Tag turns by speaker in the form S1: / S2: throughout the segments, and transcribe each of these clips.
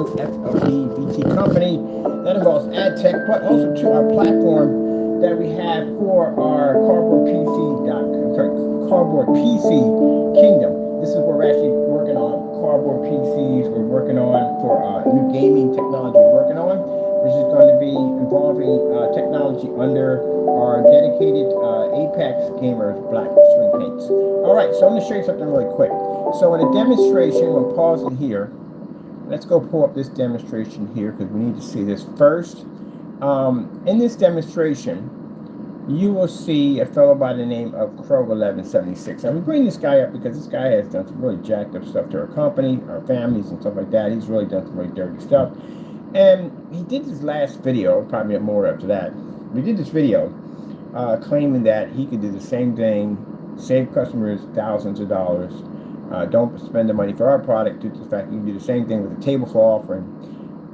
S1: brand new FLDVT company that involves ad tech, but also to our platform that we have for our cardboard PC kingdom. This is where we're actually working on cardboard PCs. We're working on for new gaming technology. We're working on, which is going to be involving technology under our dedicated Apex Gamers black screen paints. All right, so I'm going to show you something really quick. So in a demonstration, we'll pause it here. Let's go pull up this demonstration here because we need to see this first. In this demonstration, you will see a fellow by the name of Crow1176. And we bring this guy up because this guy has done some really jacked up stuff to our company, our families, and stuff like that. He's really done some really dirty stuff. And he did his last video, probably more after that. We did this video claiming that he could do the same thing, save customers thousands of dollars. Don't spend the money for our product due to the fact you can do the same thing with a tablecloth or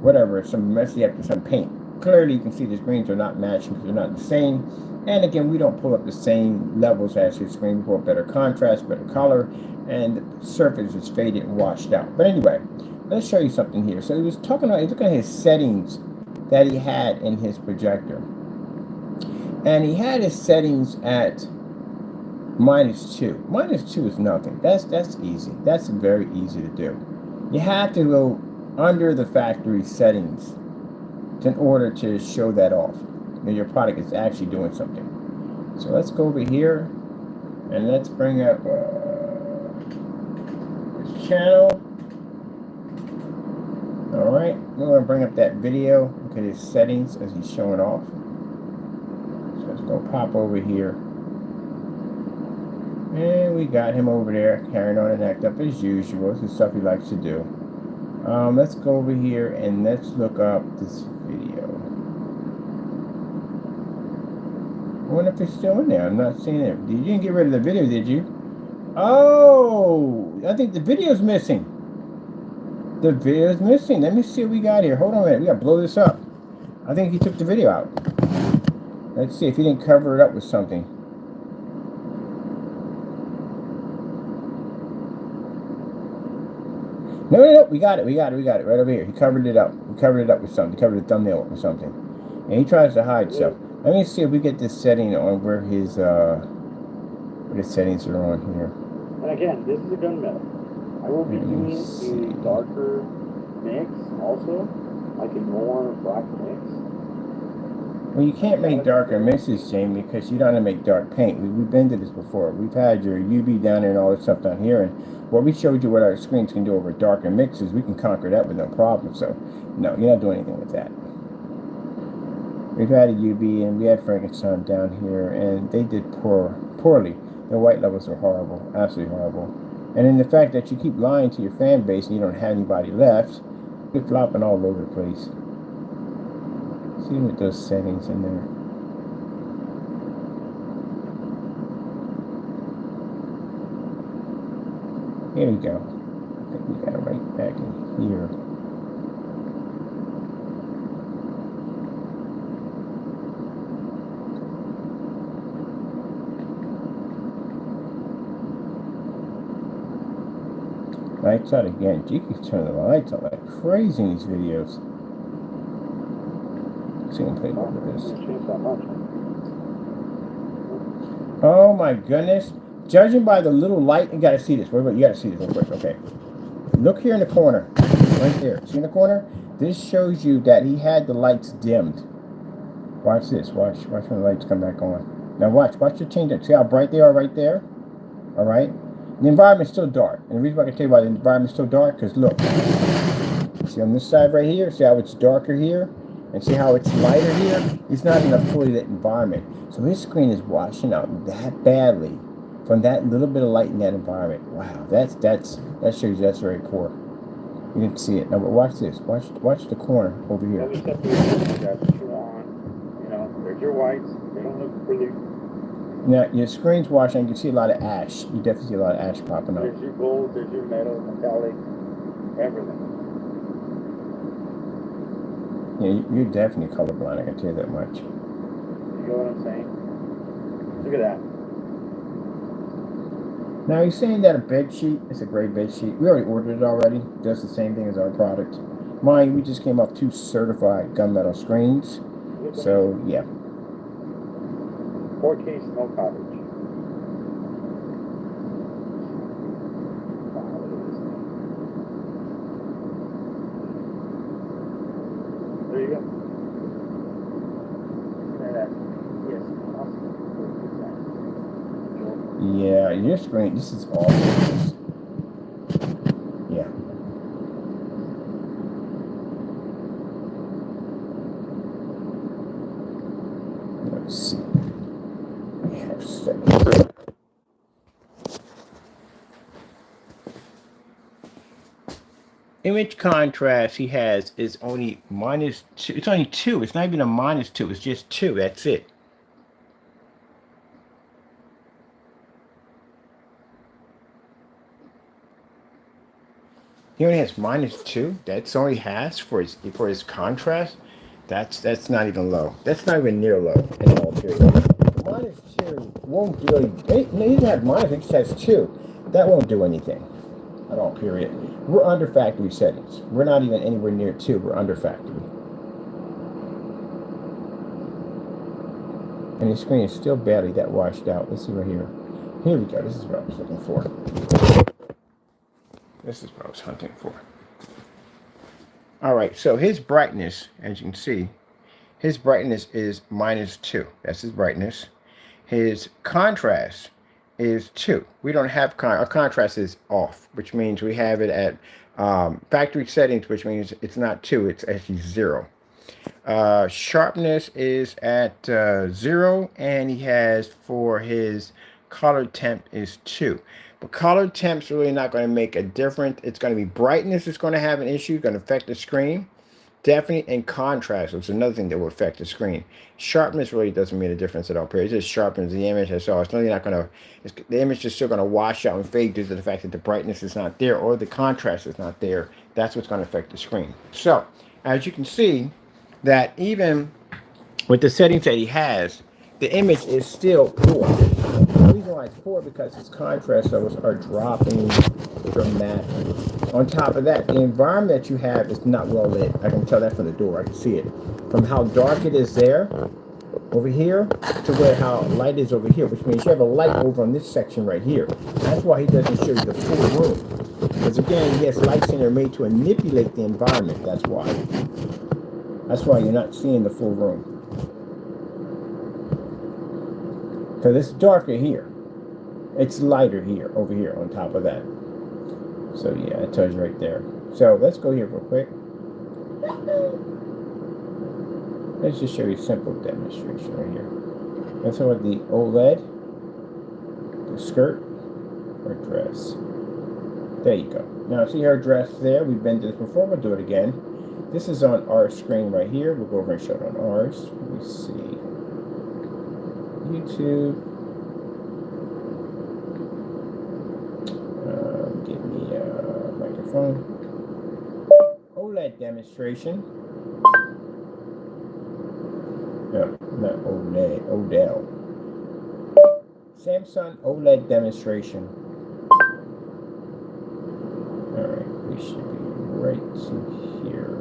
S1: whatever, some messy up to some paint. Clearly you can see the screens are not matching because they're not the same. And again, we don't pull up the same levels as his screen. We pull up better contrast, better color, and the surface is faded and washed out. But anyway, let's show you something here. So he was talking about, he's looking at his settings that he had in his projector. And he had his settings at -2. -2 is nothing. That's easy. That's very easy to do. You have to go under the factory settings in order to show that off. You know, your product is actually doing something. So let's go over here and let's bring up this channel. All right, we're going to bring up that video. Look at his settings as he's showing off. So let's go pop over here. And we got him over there carrying on and act up as usual. This is stuff he likes to do. Let's go over here and let's look up this video. I wonder if it's still in there. I'm not seeing it. You didn't get rid of the video, did you? Oh, I think the video's missing. The video's missing. Let me see what we got here. Hold on a minute. We got to blow this up. I think he took the video out. Let's see if he didn't cover it up with something. No, we got it right over here. He covered it up. He covered it up with something. He covered the thumbnail up with something. And he tries to hide stuff. Let me see if we get this setting on where his settings are on here.
S2: And again, this is a gunmetal. I will be doing a darker mix also, like a more black mix.
S1: Well, you can't make darker mixes, Jamie, because you don't want to make dark paint. We've been to this before. We've had your UV down there and all this stuff down here, and what we showed you what our screens can do over darker mixes, we can conquer that with no problem. So, no, you're not doing anything with that. We've had a UV, and we had Frankenstein down here, and they did poorly. Their white levels are horrible, absolutely horrible. And then the fact that you keep lying to your fan base and you don't have anybody left, you're flopping all over the place. See what those settings in there. Here we go. I think we got it right back in here. Lights out again. You can turn the lights on like crazy in these videos. See if I can play over this. Oh my goodness. Judging by the little light, you gotta see this. Wait, you gotta see this real quick. Okay. Look here in the corner. Right there. See in the corner? This shows you that he had the lights dimmed. Watch this. Watch when the lights come back on. Now watch the change it. See how bright they are right there? Alright? The environment's still dark. And the reason why I can tell you why the environment's still dark, because look. See on this side right here? See how it's darker here? And see how it's lighter here? It's not in a fully lit environment. So his screen is washing out that badly from that little bit of light in that environment. Wow, that shows you that's very poor. You didn't see it. Now, but watch this. Watch the corner over here.
S2: Let me separate you guys what you want. You know, there's your whites. They don't look pretty.
S1: Now, your screen's washing. You can see a lot of ash. You definitely see a lot of ash popping up.
S2: There's your gold. There's your metal, metallic, everything.
S1: Yeah, you're definitely colorblind. I can tell you that much.
S2: You know what I'm saying? Look at that.
S1: Now, he's saying that a bed sheet is a great bed sheet. We already ordered it already. It does the same thing as our product. Mind you, we just came off 2 certified gunmetal screens. So, yeah.
S2: 4K snow cottage. There you go.
S1: Yeah, your screen, this is awesome. Yeah. Let's see. We have settings. Image contrast he has is only -2. It's only 2. It's not even a -2. It's just 2. That's it. He only has -2. That's all he has for his contrast. That's not even low. That's not even near low in all period. -2 won't really. He doesn't have minus. He just has 2. That won't do anything at all. Period. We're under factory settings. We're not even anywhere near 2. We're under factory. And the screen is still barely that washed out. Let's see right here. Here we go. This is what I was looking for. This is what I was hunting for. All right, so his brightness, as you can see, his brightness is -2. That's his brightness. His contrast is 2. We don't have our contrast is off, which means we have it at factory settings, which means it's not 2, it's actually 0. Sharpness is at 0, and he has for his color temp is 2. But color temp's really not going to make a difference. It's going to be brightness is going to have an issue, going to affect the screen. Definitely, and contrast, which is another thing that will affect the screen. Sharpness really doesn't make a difference at all. It just sharpens the image. That's all. It's really not going to. The image is still going to wash out and fade due to the fact that the brightness is not there or the contrast is not there. That's what's going to affect the screen. So, as you can see, that even with the settings that he has, the image is still poor. The reason why it's poor because its contrast levels are dropping dramatically. On top of that, the environment that you have is not well lit. I can tell that from the door. I can see it. From how dark it is there, over here, to where how light is over here, which means you have a light over on this section right here. That's why he doesn't show you the full room. Because again, yes, lights in there are made to manipulate the environment. That's why. That's why you're not seeing the full room. Because it's darker here. It's lighter here, over here, on top of that. So yeah, it tells you right there. So let's go here real quick. Let's just show you a simple demonstration right here. Let's talk about the OLED, the skirt, or dress. There you go. Now see her dress there. We've been to this before. We'll do it again. This is on our screen right here. We'll go over and show it on ours. Let me see. YouTube. Give me a microphone. OLED demonstration. No, not OLED. Odell. Samsung OLED demonstration. Alright, we should be right in here.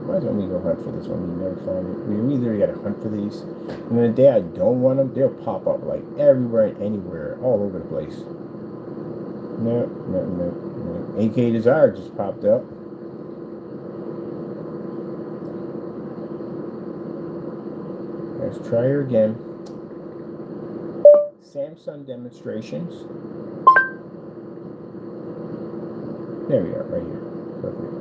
S1: Why don't we go hunt for this one? We never find it. We either gotta hunt for these. And then the day I don't want them, they'll pop up like everywhere and anywhere, all over the place. No. AK Desire just popped up. Let's try her again. Samsung demonstrations. There we are, right here. Perfect.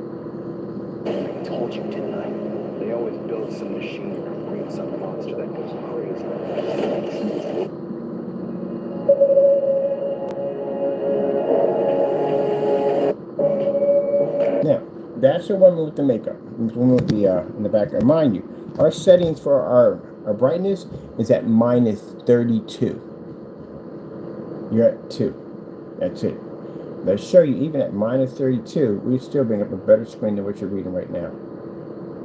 S3: I told you, didn't I? They always build some machine or create some monster that goes crazy.
S1: Now, that's the one with the makeup. The one with the in the background. Mind you, our settings for our brightness is at -32. You're at 2. That's it. Let's show you, even at -32, we still bring up a better screen than what you're reading right now.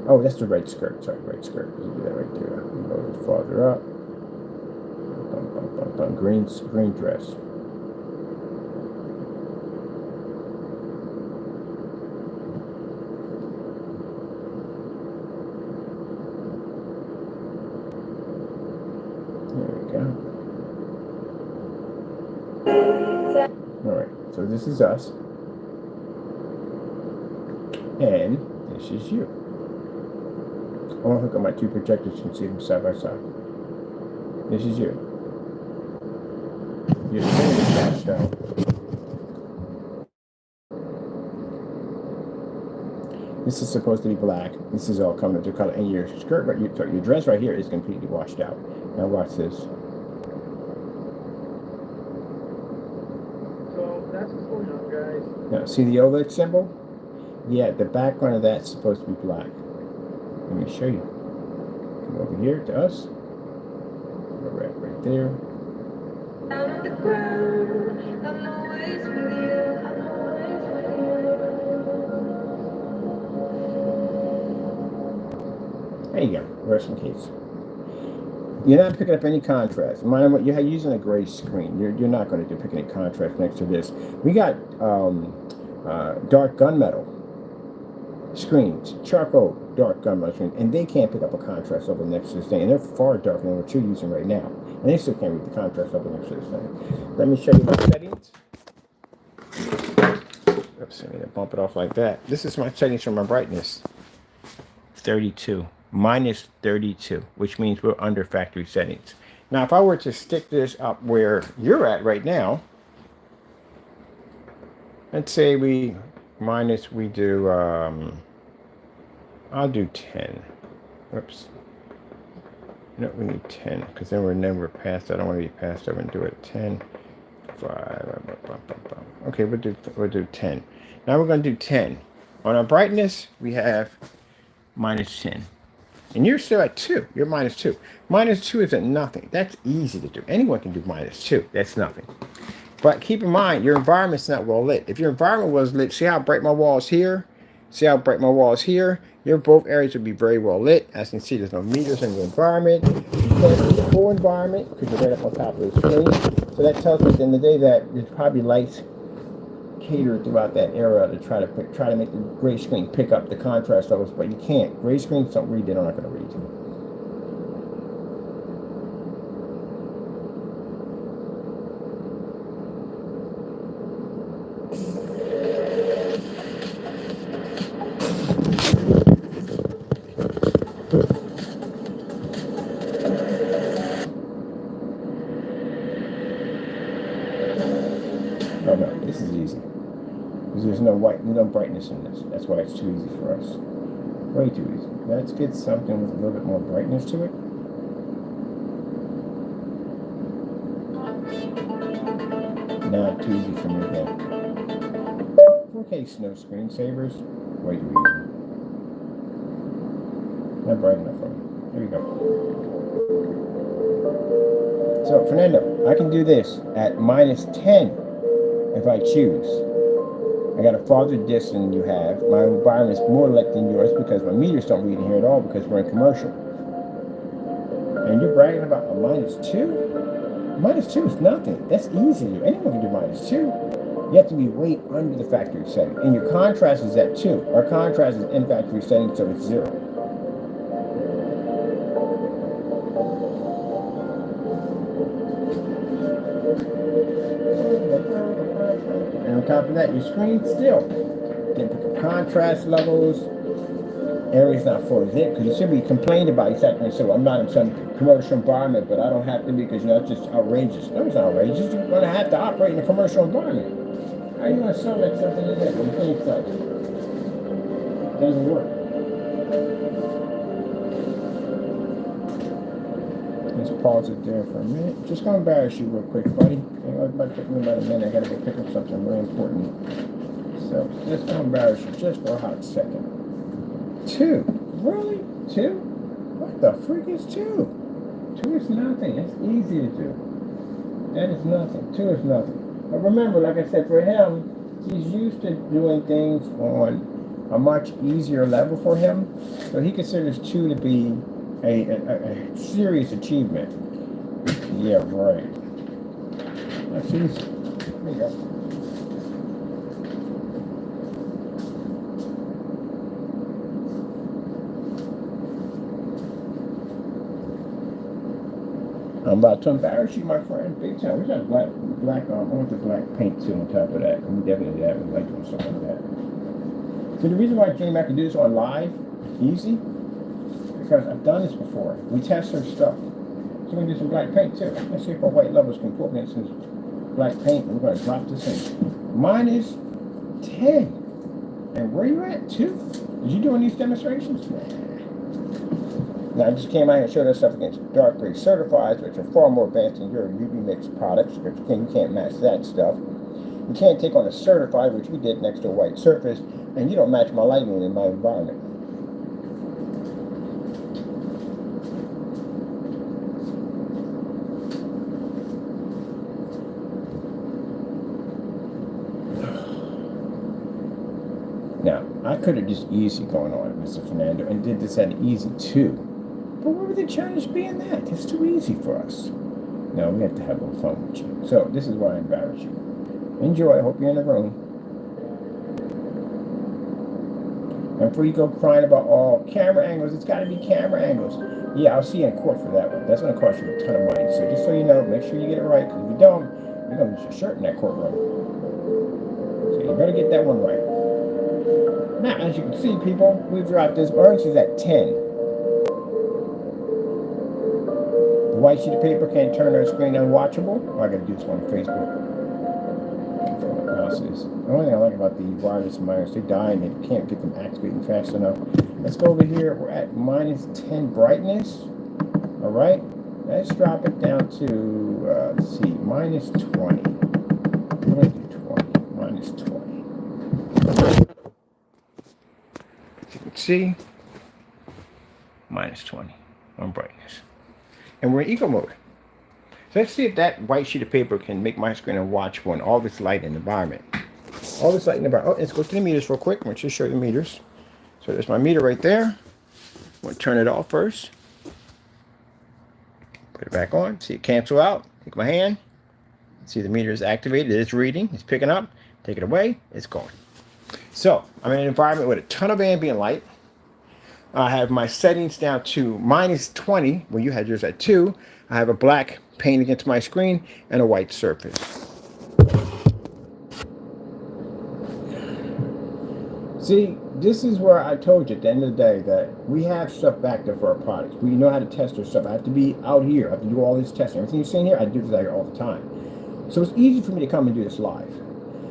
S1: Oh, that's the red skirt. Sorry, red skirt. Let's do that right there. A little farther up. Green dress. go. All right, so this is us. And this is you. I want to hook up my two projectors and see them side by side. This is you. Your screen is dashed out. This is supposed to be black. This is all coming to color. And your skirt, your dress right here is completely washed out. Now watch this.
S2: So that's what's going on, guys.
S1: Now see the OLED symbol? Yeah, the background of that's supposed to be black. Let me show you. Come over here to us. Right there.
S4: Down on the ground, I'm always with you. I'm always with you.
S1: There you go. Rest in case. You're not picking up any contrast. Mind what you're using a gray screen. You're not going to pick any contrast next to this. We got dark gunmetal screens, charcoal dark gunmetal screen, and they can't pick up a contrast over next to this thing. And they're far darker than what you're using right now. And they still can't read the contrast over next to this thing. Let me show you my settings. Oops, I need to bump it off like that. This is my settings for my brightness. 32. Minus 32, which means we're under factory settings. Now, if I were to stick this up where you're at right now, let's say we do, I'll do 10. Oops. No, we need 10, because then we're never past. I don't want to be passed over and do it at 10. 5. Okay, we'll do 10. Now we're going to do 10. On our brightness, we have minus 10. And you're still at 2. You're minus 2. Minus 2 isn't nothing. That's easy to do. Anyone can do minus 2. That's nothing. But keep in mind, your environment's not well lit. If your environment was lit, see how bright my wall is here? See how bright my wall is here? Your both areas would be very well lit. As you can see, there's no meters in the environment. You can't see the full environment because you're right up on top of the screen. So that tells me at the end of the day that there's probably lights catered throughout that area to try to make the gray screen pick up the contrast levels, but you can't. Gray screens don't read, they're not going to read. Oh no, this is easy. There's no brightness in this. That's why it's too easy for us. Way too easy. Let's get something with a little bit more brightness to it. Not too easy for me again. Okay, snow screensavers. Way too easy. Not bright enough for me. There we go. So, Fernando, I can do this at minus 10 if I choose. I got a farther distance than you have. My environment is more lit than yours because my meters don't read in here at all because we're in commercial. And you're bragging about a minus 2? Minus 2 is nothing. That's easy to do. Anyone can do minus 2. You have to be way under the factory setting. And your contrast is at 2. Our contrast is in factory setting, so it's 0. And on top of that, your screen still didn't pick up contrast levels. Area's not full lit because you should be complaining about exactly so. I'm not in some commercial environment, but I don't have to be because that's just outrageous. No, it's not outrageous. You're going to have to operate in a commercial environment. How are you going to sell that something like that when you think so? It doesn't work. Let's pause it there for a minute. Just going to embarrass you real quick, buddy. It might take me about a minute. I got to go pick up something really important. So, just going to embarrass you just for a hot second. 2? Really? 2? What the freak is 2? 2 is nothing. It's easy to do. That is nothing. 2 is nothing. But remember, like I said, for him, he's used to doing things on a much easier level for him. So he considers 2 to be a serious achievement. Yeah, right. That's easy. There you go. I'm about to embarrass you, my friend. Big time. We got black, I want the black paint too on top of that. We definitely do that. We like doing something like that. So the reason why CINEMAX can do this on live, easy, because I've done this before. We test our stuff. So we're going to do some black paint too. Let's see if our white levels can put in some black paint. And we're going to drop this in. Minus 10. And where you at, 2? Is you doing these demonstrations? Now, I just came out here and showed us stuff against dark gray certifieds, which are far more advanced than your UV mix products, because you can't match that stuff. You can't take on a certified, which we did next to a white surface, and you don't match my lighting in my environment. Now, I could have just easy going on, Mr. Fernando, and did this at easy too. But what would the challenge be in that? It's too easy for us. No, we have to have a little fun with you. So, this is why I embarrass you. Enjoy. I hope you're in the room. And before you go crying about all camera angles, it's got to be camera angles. Yeah, I'll see you in court for that one. That's going to cost you a ton of money. So, just so you know, make sure you get it right. Because if you don't, you're going to lose your shirt in that courtroom. So, you better get that one right. Now, as you can see, people, we've dropped this. Orange is at 10. The white sheet of paper can't turn our screen unwatchable. Oh, I got to do this one on Facebook. The only thing I like about the wireless miners, they die and they can't get them activating fast enough. Let's go over here. We're at minus 10 brightness. All right. Let's drop it down to, let's see, minus 20. We're going to do 20. Minus 20. As you can see, minus 20 on brightness. And we're in eco mode. So let's see if that white sheet of paper can make my screen unwatchable and all this light in the environment. All this light in the environment. Oh, let's go to the meters real quick. I'm going to just show you the meters. So there's my meter right there. I'm going to turn it off first. Put it back on. See it cancel out. Take my hand. See the meter is activated. It's reading. It's picking up. Take it away. It's going. So I'm in an environment with a ton of ambient light. I have my settings down to minus 20, where you had yours at 2. I have a black paint against my screen and a white surface. See, this is where I told you at the end of the day that we have stuff back there for our products. We know how to test our stuff. I have to be out here. I have to do all this testing. Everything you're seeing here, I do this out here all the time. So it's easy for me to come and do this live.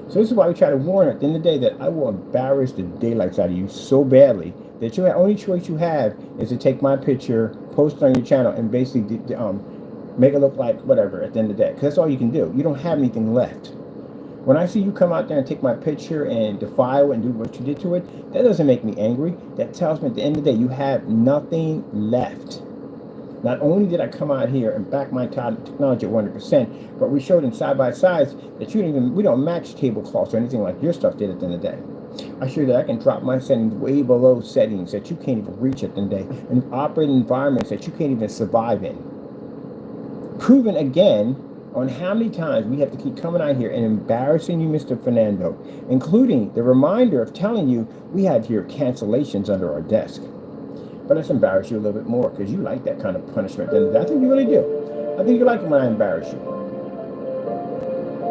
S1: So this is why we try to warn at the end of the day that I will embarrass the daylights out of you so badly that your only choice you have is to take my picture, post it on your channel, and basically make it look like whatever at the end of the day. Because that's all you can do. You don't have anything left. When I see you come out there and take my picture and defile it and do what you did to it, that doesn't make me angry. That tells me at the end of the day you have nothing left. Not only did I come out here and back my technology at 100%, but we showed in side-by-sides that we don't match tablecloths or anything like your stuff did at the end of the day. I showed that I can drop my settings way below settings that you can't even reach at the end of the day, and operate in environments that you can't even survive in. Proven again on how many times we have to keep coming out here and embarrassing you, Mr. Fernando, including the reminder of telling you we have your cancellations under our desk. But let's embarrass you a little bit more because you like that kind of punishment. And I think you really do. I think you like it when I embarrass you.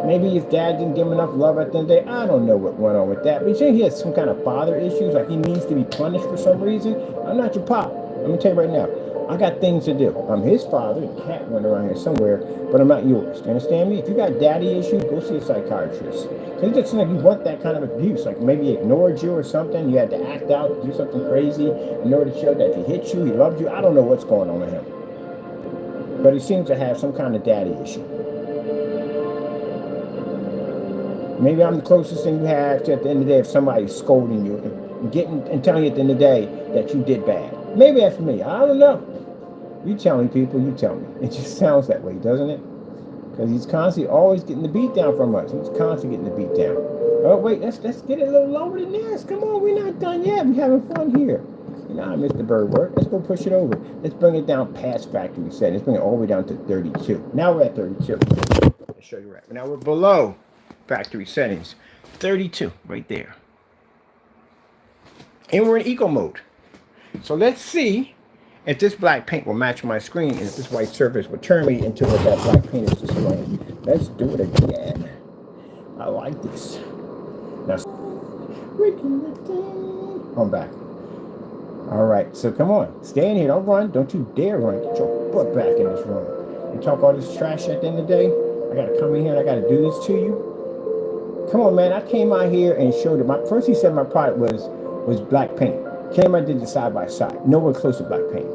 S1: Maybe his dad didn't give him enough love at the end of the day. I don't know what went on with that. But you say he has some kind of father issues, like he needs to be punished for some reason. I'm not your pop. Let me tell you right now. I got things to do. I'm his father. The cat went around here somewhere, but I'm not yours. Do you understand me? If you got daddy issues, go see a psychiatrist. Because it just seems like you want that kind of abuse. Like maybe he ignored you or something. You had to act out, do something crazy in order to show that if he hit you, he loved you. I don't know what's going on with him. But he seems to have some kind of daddy issue. Maybe I'm the closest thing you have to at the end of the day if somebody's scolding you and telling you at the end of the day that you did bad. Maybe that's me. I don't know. You tell me, people. You tell me. It just sounds that way, doesn't it? Because he's constantly always getting the beat down from us. He's constantly getting the beat down. Oh, wait. Let's get it a little lower than this. Come on. We're not done yet. We're having fun here. You know, I missed the bird work. Let's go push it over. Let's bring it down past factory setting. Let's bring it all the way down to 32. Now we're at 32. Let's show you right. Now we're below factory settings. 32 right there. And we're in eco mode. So let's see if this black paint will match my screen, and if this white surface will turn me into what that black paint is displaying. Let's do it again. I like this. Now, I'm back. All right, so come on. Stay in here. Don't run. Don't you dare run. Get your butt back in this room. And talk all this trash at the end of the day. I got to come in here and I got to do this to you. Come on, man. I came out here and showed it. First, he said my product was black paint. Came out, did the side by side. Nowhere close to black paint.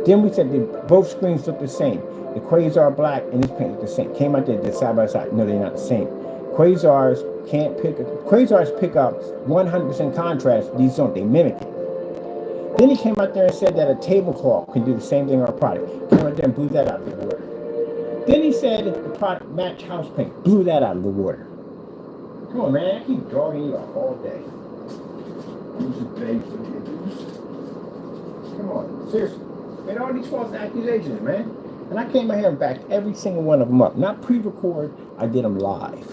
S1: Then we said both screens look the same. The Quasar black and this paint look the same. Came out, did the side by side. No, they're not the same. Quasars pick up 100% contrast. These don't. They mimic it. Then he came out there and said that a tablecloth can do the same thing on our product. Came out there and blew that out of the water. Then he said the product match house paint. Blew that out of the water. Come on, man. I keep dogging you all day. Come on. Seriously. Made all these false accusations, man. And I came out here and backed every single one of them up. Not pre-record. I did them live.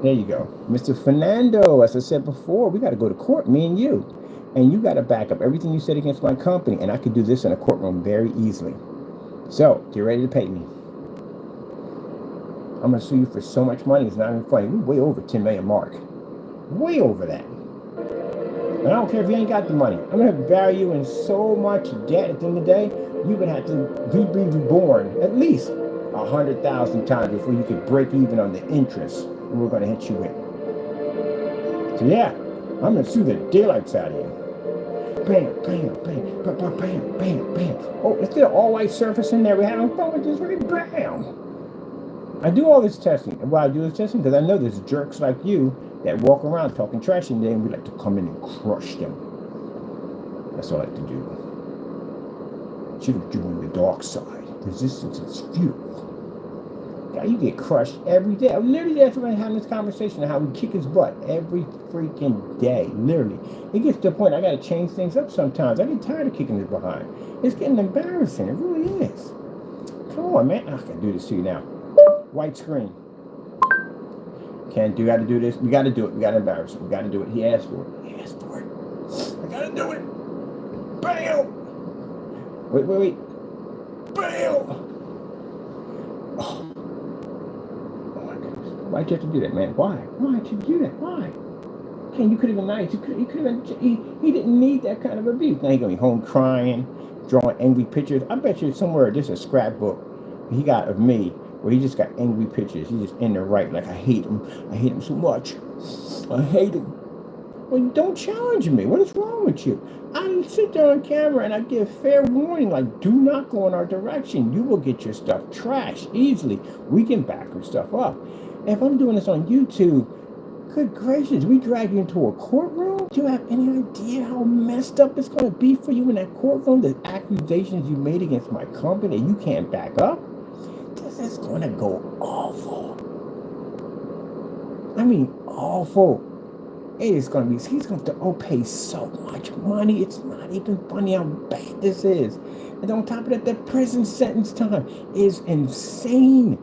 S1: There you go. Mr. Fernando, as I said before, we got to go to court, me and you. And you got to back up everything you said against my company. And I could do this in a courtroom very easily. So, get ready to pay me. I'm going to sue you for so much money, it's not even funny. We're way over 10 million mark. Way over that. And I don't care if you ain't got the money. I'm going to bury you in so much debt at the end of the day, you're going to have to be reborn at least 100,000 times before you can break even on the interest. And we're going to hit you with. So yeah, I'm going to sue the daylights out of you. Bam, bam, bam, bam, bam, bam, bam, bam. Oh, let's get an all-white surface in there. We're having fun with this, right? Bam. I do all this testing. And why I do this testing? Because I know there's jerks like you that walk around talking trash and then we like to come in and crush them. That's what I like to do. Should have joined the dark side. Resistance is futile. Yeah, you get crushed every day. I literally, that's when I have this conversation of how we kick his butt every freaking day. Literally. It gets to the point I got to change things up sometimes. I get tired of kicking his behind. It's getting embarrassing. It really is. Come on, man. I can do this to you now. White screen. Can't do. Got to do this. We got to do it. We got to embarrass him. We got to do it. He asked for it. He asked for it. I got to do it. Bam. Wait. Bam. Oh my goodness. Why'd you have to do that, man? Why'd you do that? Why? Ken, you could have been nice. He didn't need that kind of abuse. Now he's going to be home crying, drawing angry pictures. I bet you somewhere there's a scrapbook he got of me where he just got angry pictures. He's just in there writing like, I hate him. I hate him so much. I hate him. Well, don't challenge me. What is wrong with you? I sit there on camera and I give fair warning, like, do not go in our direction. You will get your stuff trashed easily. We can back our stuff up. And if I'm doing this on YouTube, good gracious, we drag you into a courtroom? Do you have any idea how messed up it's going to be for you in that courtroom? The accusations you made against my company you can't back up? This is going to go awful. I mean, awful. It is going to be, he's going to pay so much money. It's not even funny how bad this is. And on top of that, the prison sentence time is insane.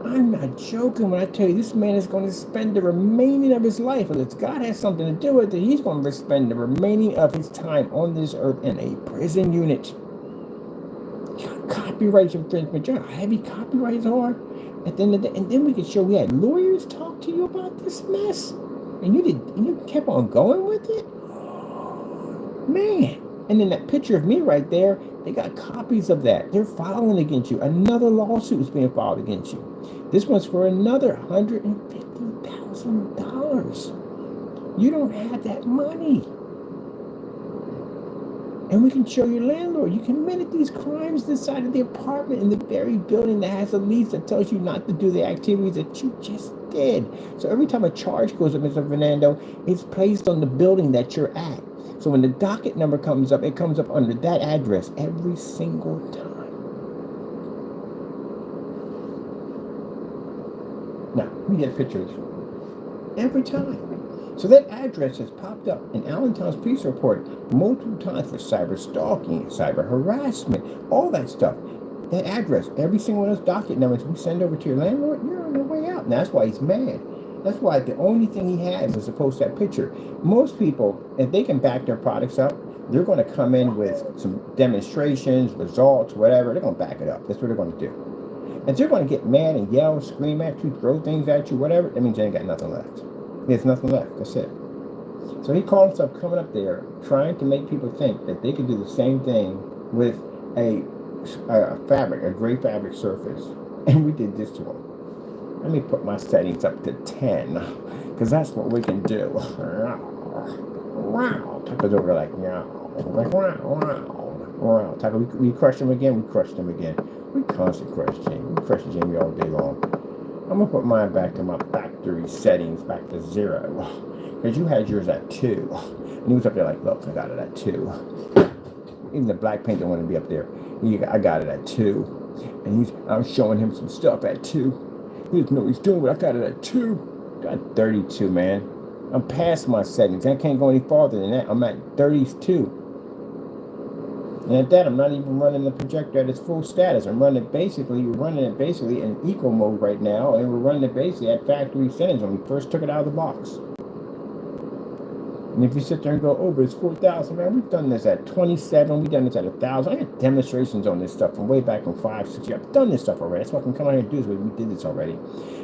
S1: I'm not joking when I tell you this man is going to spend the remaining of his life, unless God has something to do with it, he's going to spend the remaining of his time on this earth in a prison unit. Copyright infringement, you know how heavy copyrights are? At the end of the day, and then we can show we had lawyers talk to you about this mess. And you kept on going with it? Man. And then that picture of me right there, they got copies of that. They're filing against you. Another lawsuit is being filed against you. This one's for another $150,000. You don't have that money. And we can show your landlord. You committed these crimes inside of the apartment in the very building that has a lease that tells you not to do the activities that you just did. So every time a charge goes up, Mr. Fernando, it's placed on the building that you're at. So when the docket number comes up, it comes up under that address every single time. Now, we get a picture of this every time. So that address has popped up in Allentown's police report multiple times for cyber stalking, cyber harassment, all that stuff. That address, every single one of those docket numbers we send over to your landlord, you're on your way out. And that's why he's mad. That's why the only thing he had was to post that picture. Most people, if they can back their products up, they're going to come in with some demonstrations, results, whatever. They're going to back it up. That's what they're going to do. And they're going to get mad and yell, scream at you, throw things at you, whatever. That means they ain't got nothing left. There's nothing left. That's it. So he called himself coming up there, trying to make people think that they could do the same thing with a fabric, a gray fabric surface. And we did this to him. Let me put my settings up to 10, because that's what we can do. Wow. Tucker's over like, wow. Like, wow. Tucker, we crushed him again. We crushed him again. We constantly crush Jamie. We crush Jamie all day long. I'm going to put mine back to my factory settings, back to 0. Because you had yours at 2. And he was up there like, look, I got it at 2. Even the black paint don't want to be up there. I got it at 2. And I'm showing him some stuff at 2. He doesn't know what he's doing, but I got it at 2. Got 32, man. I'm past my settings. I can't go any farther than that. I'm at 32. And at that, I'm not even running the projector at its full status. We're running it basically in eco mode right now, and we're running it basically at factory settings when we first took it out of the box. And if you sit there and go, oh, but it's 4,000, man, we've done this at 27, we've done this at 1,000. I got demonstrations on this stuff from way back from 5, 6 years. I've done this stuff already. That's what I can come out here and do is we did this already.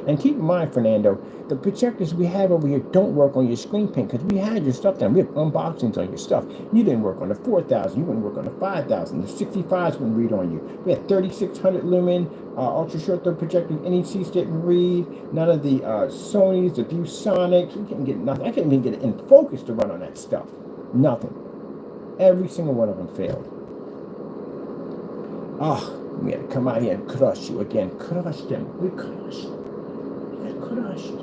S1: And keep in mind, Fernando, the projectors we have over here don't work on your screen paint because we had your stuff done. We have unboxings on your stuff. You didn't work on the 4,000. You wouldn't work on the 5,000. The 65s wouldn't read on you. We had 3,600 lumen, ultra short throw projectors. NECs didn't read. None of the Sonys, the ViewSonics. We couldn't get nothing. I couldn't even get it in focus to run on that stuff. Nothing. Every single one of them failed. We had to come out here and crush you again. Crush them. We crushed. We got crushed.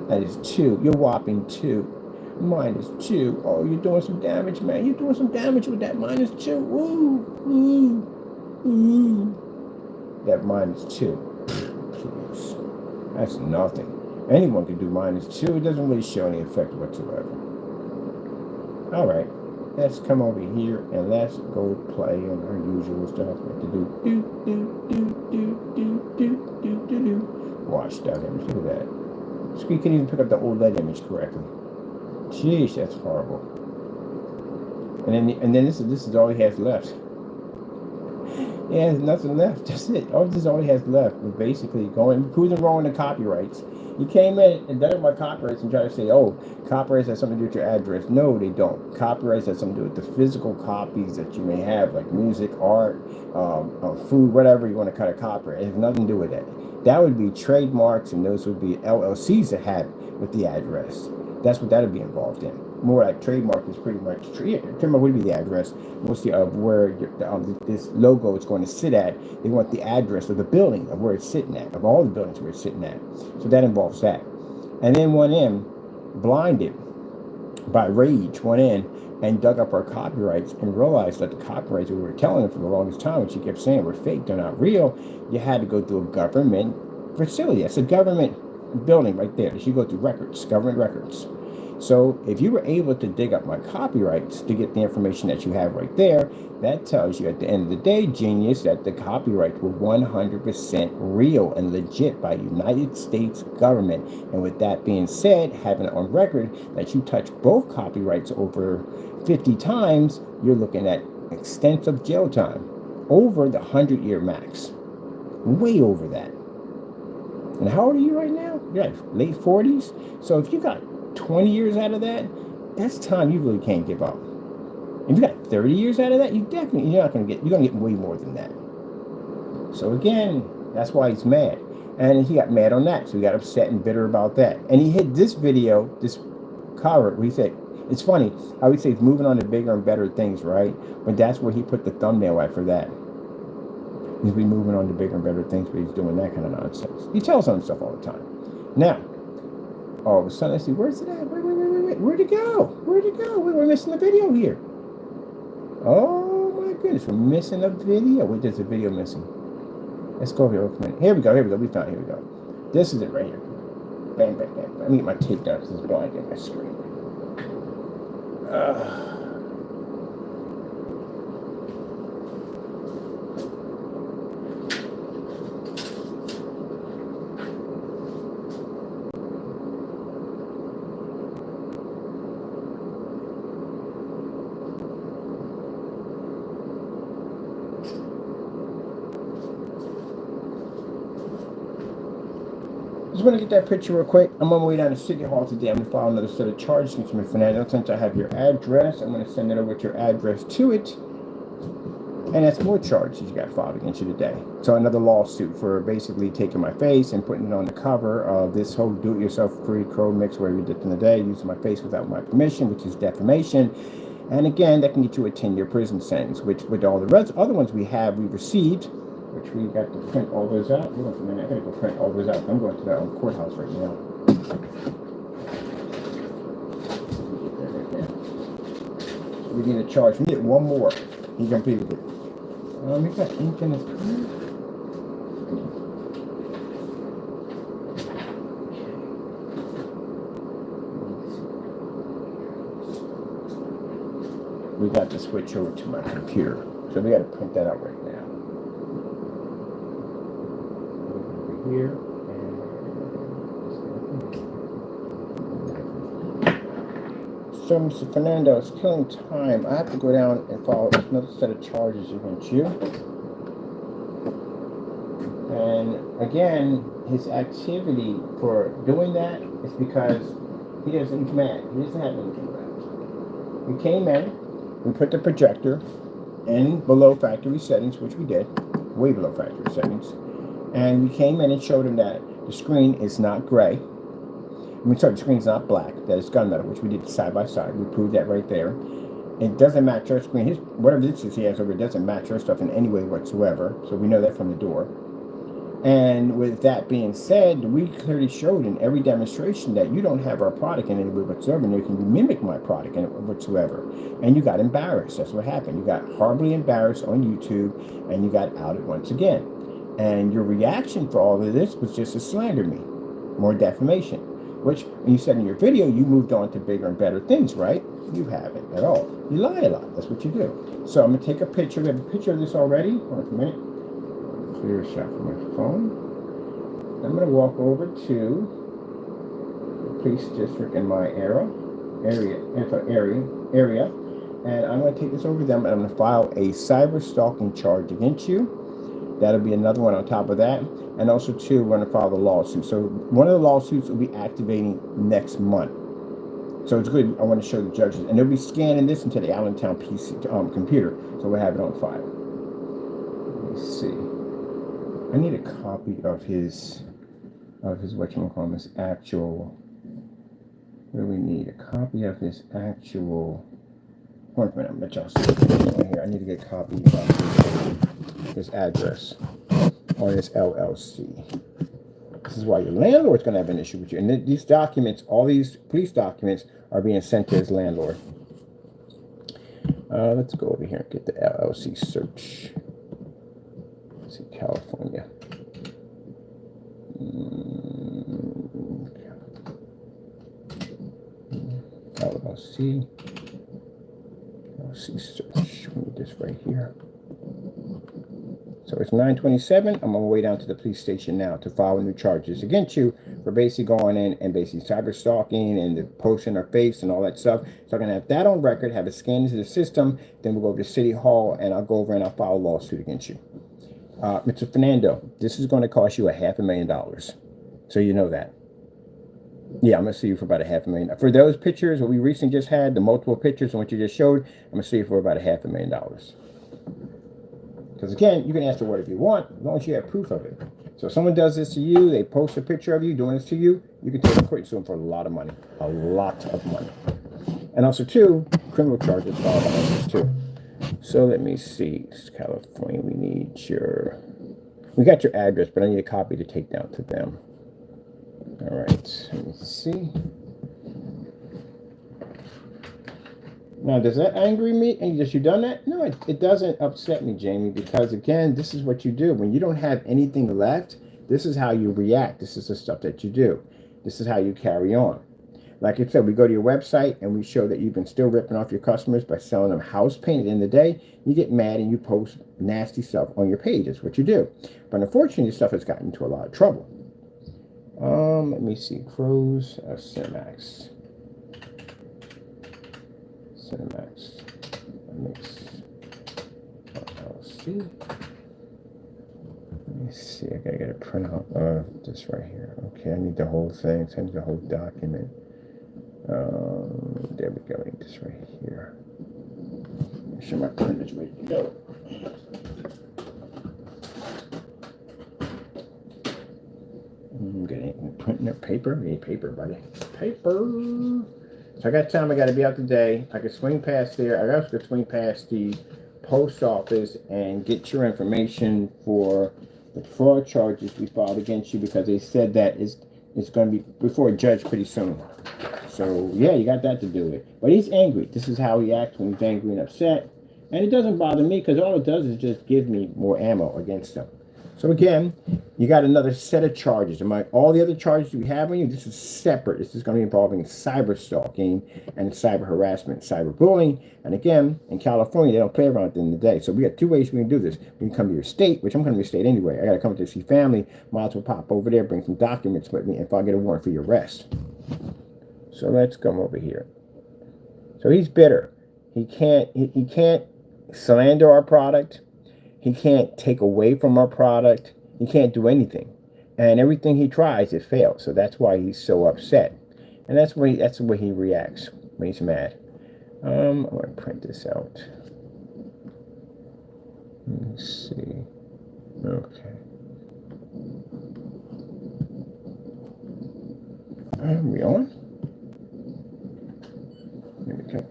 S1: That is 2. You're whopping 2. Mine is 2. Oh, you're doing some damage, man. You're doing some damage with that minus 2. Ooh. That minus 2. Please. That's nothing. Anyone can do minus 2. It doesn't really show any effect whatsoever. All right. Let's come over here and let's go play on our usual stuff. What to do. Watch that image. Look at that. Screen can't even pick up the OLED image correctly. Jeez, that's horrible. And then this is all he has left. He has nothing left. That's it. This is all he has left. We're basically cruising wrong with the copyrights. He came in and dug up my copyrights and tried to say, oh, copyrights has something to do with your address. No, they don't. Copyrights has something to do with the physical copies that you may have, like music, art, food, whatever you want to cut a copyright. It has nothing to do with that. That would be trademarks, and those would be LLCs that have with the address. That's what that would be involved in. More like trademark is pretty much trademark would be the address, mostly of where this logo is going to sit at. They want the address of the building of where it's sitting at, of all the buildings where it's sitting at. So that involves that. And then went in, blinded by rage, went in and dug up our copyrights and realized that the copyrights we were telling them for the longest time, which she kept saying were fake, they're not real. You had to go through a government facility. It's a government building right there. You should go through records, government records. So if you were able to dig up my copyrights to get the information that you have right there, that tells you at the end of the day, genius, that the copyrights were 100% real and legit by United States government. And with that being said, having it on record that you touch both copyrights over 50 times, you're looking at extensive jail time, over the 100-year max, way over that. And how old are you right now? You're like late 40s. So if you got 20 years out of that, that's time you really can't give up. If you got 30 years out of that, you're gonna get way more than that. So again, that's why he's mad. And he got mad on that, so he got upset and bitter about that. And he hit this video, this cover, where he said, it's funny, I would say he's moving on to bigger and better things, right? But that's where he put the thumbnail at for that. He's been moving on to bigger and better things, but he's doing that kind of nonsense. He tells on himself all the time. Now, all of a sudden, I see, where's it at? Wait. Where'd it go? We're missing the video here. Oh, my goodness. We're missing a video. Wait, there's a video missing. Let's go over here. Wait a minute. Here we go. We found it. Here we go. This is it right here. Bam. Let me get my tape down because it's blind in my screen. Just want to get that picture real quick. I'm on my way down to City Hall today. I'm going to file another set of charges against Mr. Fernando. Since I have your address, I'm going to send it over with your address to it. And that's more charges you got filed against you today. So another lawsuit for basically taking my face and putting it on the cover of this whole do-it-yourself free code mix where we did in the day, using my face without my permission, which is defamation. And again, that can get you a 10-year prison sentence, which with all the other ones we received, which we got to print all those out. Hold on for a minute, I gotta go print all those out. I'm going to the courthouse right now. We need a charge. We need one more. He completed it. Make that ink in his pen. We got to switch over to my computer, so we got to print that out right now. Over here. So, Mr. Fernando, it's killing time. I have to go down and file another set of charges against you. And again, his activity for doing that is because he doesn't command. He doesn't have anything left. We came in, we put the projector in below factory settings, which we did, way below factory settings. And we came in and showed him that the screen is not gray. The screen's not black, that it's gunmetal, which we did side by side. We proved that right there. It doesn't match our screen. Whatever this is he has over, it doesn't match our stuff in any way whatsoever. So we know that from the door. And with that being said, we clearly showed in every demonstration that you don't have our product in any way whatsoever, and you can mimic my product in it whatsoever. And you got embarrassed. That's what happened. You got horribly embarrassed on YouTube, and you got outed once again. And your reaction for all of this was just to slander me, more defamation. Which, you said in your video, you moved on to bigger and better things, right? You haven't at all. You lie a lot. That's what you do. So I'm going to take a picture. We have a picture of this already. Hold on a minute. Clear a shot from my phone. I'm going to walk over to the police district in my area, and I'm going to take this over to them, and I'm going to file a cyber stalking charge against you. That'll be another one on top of that. And also, too, we're going to file the lawsuit. So one of the lawsuits will be activating next month. So it's good. I want to show the judges. And they'll be scanning this into the Allentown PC computer. So we'll have it on file. Let me see. I need a copy of his whatchamacallit, his actual, what do we need? A copy of his actual, hold on a minute, I'm going to let y'all see right here. I need to get a copy of his address on his LLC. This is why your landlord's going to have an issue with you. And these documents, all these police documents, are being sent to his landlord. Let's go over here and get the LLC search. Let's see, California. LLC. LLC search. We need this right here. So it's 9:27. I'm on my way down to the police station now to file new charges against you for basically going in and basically cyber stalking and the posting our face and all that stuff. So I'm going to have that on record, have it scanned into the system. Then we'll go over to City Hall and I'll go over and I'll file a lawsuit against you. Mr. Fernando, this is going to cost you $500,000. So you know that. Yeah, I'm going to sue you for about $500,000. For those pictures, what we recently just had, the multiple pictures and what you just showed, I'm going to sue you for about $500,000. Because again, you can ask for whatever you want, as long as you have proof of it. So if someone does this to you, they post a picture of you doing this to you, you can take a court and sue them for a lot of money. A lot of money. And also, too, criminal charges filed on this, too. So let me see. This is California. We got your address, but I need a copy to take down to them. All right. Let me see. Now, does that anger me? And just you done that? No, it doesn't upset me, Jamie, because again, this is what you do. When you don't have anything left, this is how you react. This is the stuff that you do. This is how you carry on. Like I said, we go to your website and we show that you've been still ripping off your customers by selling them house paint. At the end of the day, you get mad and you post nasty stuff on your page. That's what you do. But unfortunately, your stuff has gotten into a lot of trouble. Let me see. Crows, CINEMAX. CINEMAX. Mix. LLC. Let me see. see. I gotta get a printout of this right here. Okay, I need the whole thing. So I need the whole document. There we go. I need this right here. Make sure my printer's ready to go. Getting printing up paper. We need paper, buddy. Paper. So I got time. I got to be out today. I could swing past there. I also could swing past the post office and get your information for the fraud charges we filed against you, because they said that it's going to be before a judge pretty soon. So yeah, you got that to do with. But he's angry. This is how he acts when he's angry and upset. And it doesn't bother me, because all it does is just give me more ammo against him. So again, you got another set of charges. All the other charges we have on you, this is separate. This is going to be involving cyber stalking and cyber harassment, cyber bullying. And again, in California, they don't play around at the end of the day. So we got two ways we can do this. We can come to your state, which I'm going to your state anyway. I got to come to see family. Might as well pop over there, bring some documents with me, if I get a warrant for your arrest. So let's come over here. So he's bitter. He can't slander our product. He can't take away from our product. He can't do anything. And everything he tries, it fails. So that's why he's so upset. And that's the way he reacts when he's mad. I'm going to print this out. Let's see. Okay. Are we on? Here we go.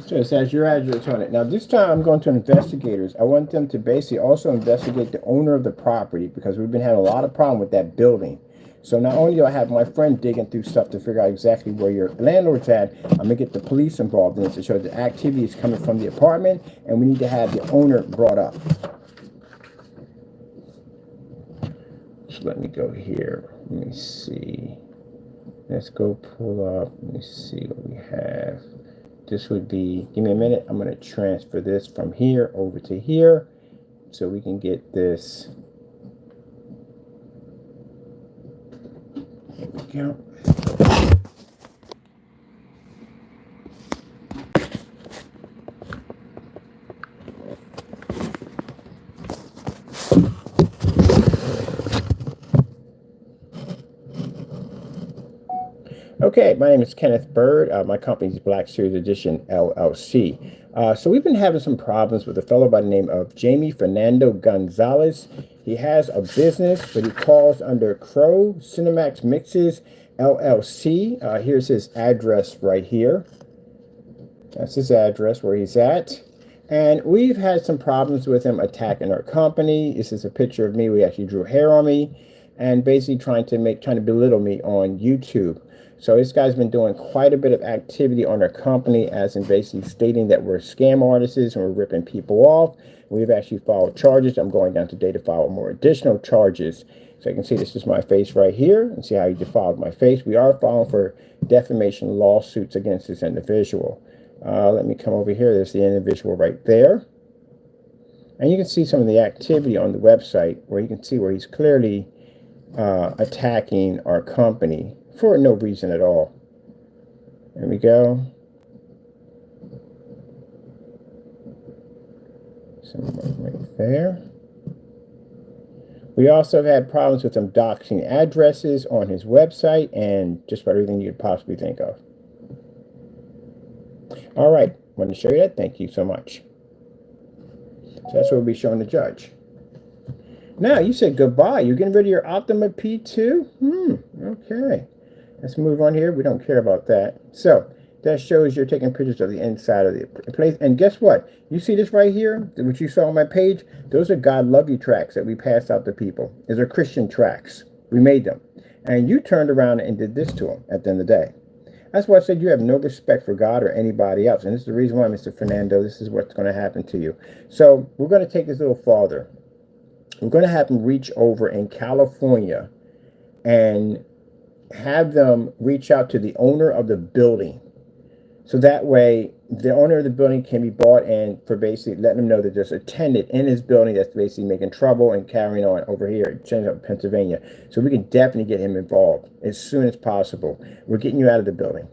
S1: So it says your address on it. Now this time I'm going to investigators. I want them to basically also investigate the owner of the property, because we've been having a lot of problem with that building. So not only do I have my friend digging through stuff to figure out exactly where your landlord's at, I'm going to get the police involved in it to show the activity is coming from the apartment, and we need to have the owner brought up. So let me go here. Let me see. Let's go pull up. Let me see what we have. This would be, give me a minute. I'm going to transfer this from here over to here so we can get this. There we go. Okay, my name is Kenneth Bird. My company is Black Series Edition LLC. So we've been having some problems with a fellow by the name of Jamie Fernando Gonzalez. He has a business, but he calls under Crow CINEMAX Mixes LLC. Here's his address right here. That's his address where he's at. And we've had some problems with him attacking our company. This is a picture of me. We actually drew hair on me, and basically trying to belittle me on YouTube. So this guy's been doing quite a bit of activity on our company, as in basically stating that we're scam artists and we're ripping people off. We've actually filed charges. I'm going down today to file more additional charges. So you can see this is my face right here, and see how he defiled my face. We are filing for defamation lawsuits against this individual. Let me come over here. There's the individual right there. And you can see some of the activity on the website, where you can see where he's clearly attacking our company for no reason at all. There we go. Someone right there. We also have had problems with him doxing addresses on his website and just about everything you could possibly think of. All right, wanted to show you that. Thank you so much. So that's what we'll be showing the judge. Now, you said goodbye. You're getting rid of your Optima P2? Okay. Let's move on here. We don't care about that. So that shows you're taking pictures of the inside of the place. And guess what? You see this right here, which you saw on my page? Those are God Love You tracks that we passed out to people. Those are Christian tracks. We made them. And you turned around and did this to them at the end of the day. That's why I said you have no respect for God or anybody else. And this is the reason why, Mr. Fernando, this is what's going to happen to you. So we're going to take this a little farther. We're going to have him reach over in California and have them reach out to the owner of the building. So that way, the owner of the building can be brought in for basically letting them know that there's a tenant in his building that's basically making trouble and carrying on over here in Pennsylvania. So we can definitely get him involved as soon as possible. We're getting you out of the building.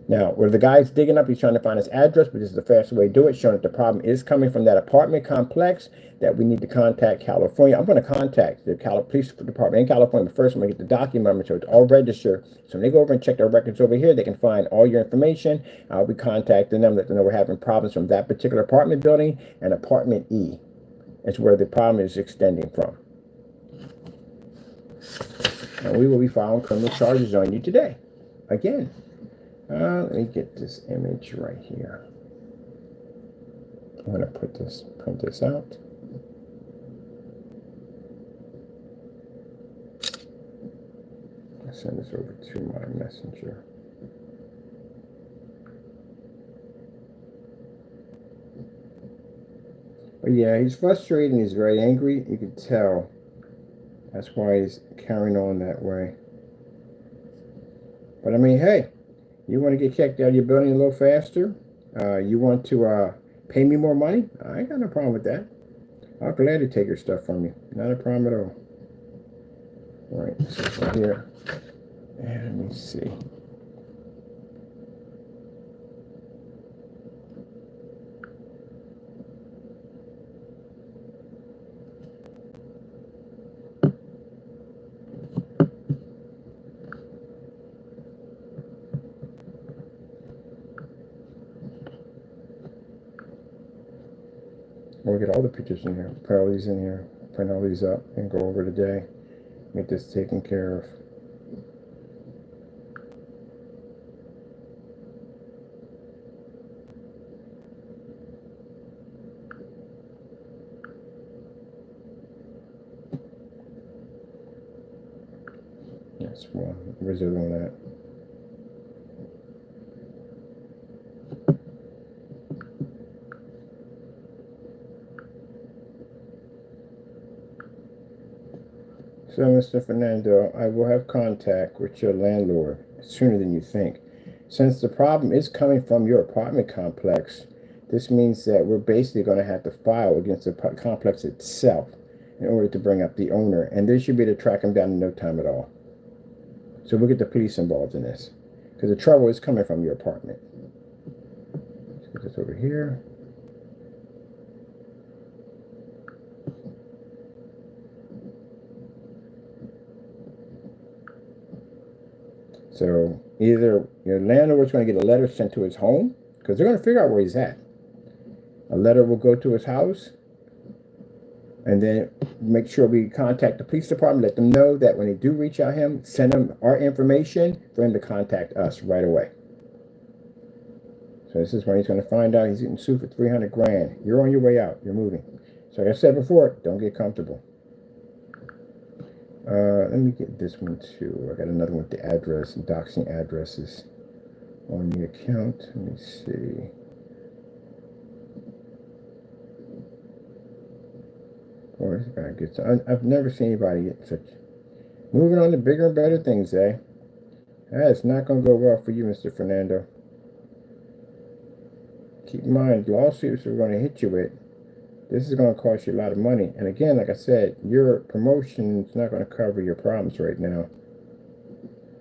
S1: Now, where the guy's digging up, he's trying to find his address, but this is the fastest way to do it, showing that the problem is coming from that apartment complex, that we need to contact California. I'm going to contact the police department in California, but first I'm going to get the document number so it's all registered. So when they go over and check their records over here, they can find all your information. I'll be contacting them, let them know we're having problems from that particular apartment building, and apartment E is where the problem is extending from. And we will be filing criminal charges on you today. Again. Let me get this image right here. I'm going to print this out. I'll send this over to my messenger. But yeah, he's frustrated and he's very angry. You can tell. That's why he's carrying on that way. But I mean, hey. You want to get kicked out of your building a little faster? You want to pay me more money? I ain't got no problem with that. I'll gladly take your stuff from you. Not a problem at all. All right, this is right here. And let me see. We'll get all the pictures in here, put all these in here, print all these up, and go over today. Get this taken care of. That's one. Where's the other one at? So, Mr. Fernando, I will have contact with your landlord sooner than you think. Since the problem is coming from your apartment complex, this means that we're basically going to have to file against the complex itself in order to bring up the owner. And they should be able to track him down in no time at all. So we'll get the police involved in this. Because the trouble is coming from your apartment. Let's get this over here. So either your landlord's going to get a letter sent to his home, because they're going to figure out where he's at. A letter will go to his house, and then make sure we contact the police department, let them know that when they do reach out him, send them our information for him to contact us right away. So this is when he's going to find out he's getting sued for $300 grand. You're on your way out. You're moving. So like I said before, don't get comfortable. Let me get this one too. I got another one with the address and doxing addresses on the account. Let me see. Boy, this guy gets. I've never seen anybody get such. Moving on to bigger and better things, eh? That's not going to go well for you, Mr. Fernando. Keep in mind, lawsuits are going to hit you with. This is going to cost you a lot of money. And again, like I said, your promotion is not going to cover your problems right now.